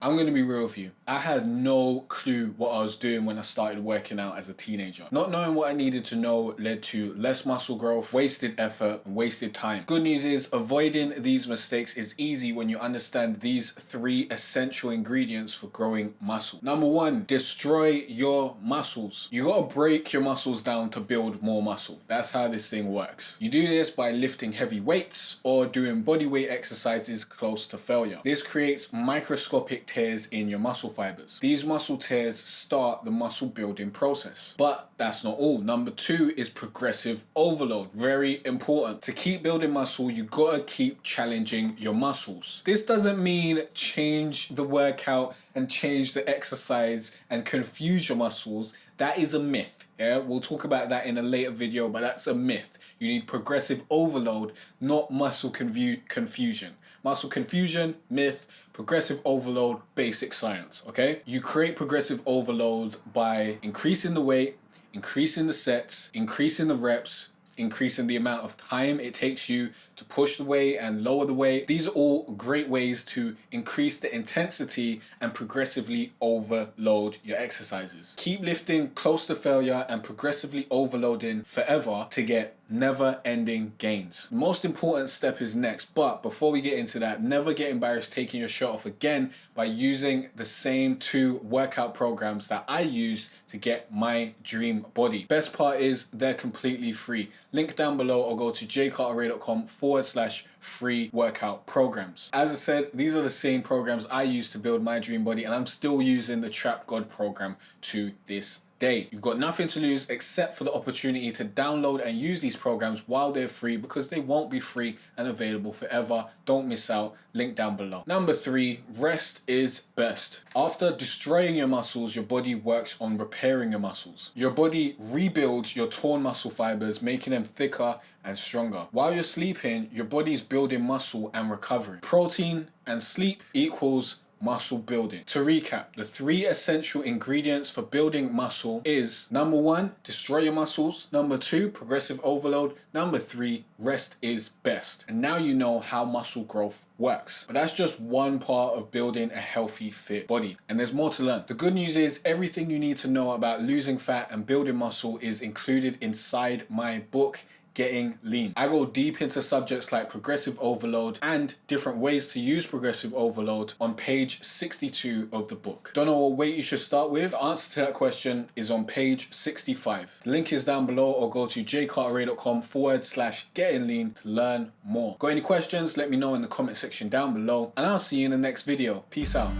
I'm going to be real with you. I had no clue what I was doing when I started working out as a teenager. Not knowing what I needed to know led to less muscle growth, wasted effort, and wasted time. Good news is avoiding these mistakes is easy when you understand these 3 essential ingredients for growing muscle. Number 1, destroy your muscles. You got to break your muscles down to build more muscle. That's how this thing works. You do this by lifting heavy weights or doing body weight exercises close to failure. This creates microscopic tears in your muscle fibers. These muscle tears start the muscle building process. But that's not all. Number 2 is progressive overload. Very important. To keep building muscle, you gotta keep challenging your muscles. This doesn't mean change the workout and change the exercise and confuse your muscles. That is a myth. Yeah, we'll talk about that in a later video, but that's a myth. You need progressive overload, not muscle confusion. Muscle confusion, myth. Progressive overload, basic science, okay? You create progressive overload by increasing the weight, increasing the sets, increasing the reps, increasing the amount of time it takes you to push the weight and lower the weight. These are all great ways to increase the intensity and progressively overload your exercises. Keep lifting close to failure and progressively overloading forever to get never-ending gains. The most important step is next, but before we get into that, never get embarrassed taking your shirt off again by using the same 2 workout programs that I use to get my dream body. Best part is they're completely free. Link down below or go to jcarteray.com/free workout programs. As I said, these are the same programs I use to build my dream body, and I'm still using the Trap God program to this day. You've got nothing to lose except for the opportunity to download and use these programs while they're free, because they won't be free and available forever. Don't miss out. Link down below. Number 3, rest is best. After destroying your muscles, your body works on repairing your muscles. Your body rebuilds your torn muscle fibers, making them thicker and stronger. While you're sleeping, your body's building muscle and recovering. Protein and sleep equals muscle building. To recap, the 3 essential ingredients for building muscle is number 1, destroy your muscles. Number 2, progressive overload. Number 3, rest is best. And now you know how muscle growth works. But that's just one part of building a healthy, fit body. And there's more to learn. The good news is everything you need to know about losing fat and building muscle is included inside my book, Getting Lean. I go deep into subjects like progressive overload and different ways to use progressive overload on page 62 of the book. Don't know what weight you should start with? The answer to that question is on page 65. The link is down below, or go to jcarteray.com/getting lean to learn more. Got any questions? Let me know in the comment section down below, and I'll see you in the next video. Peace out.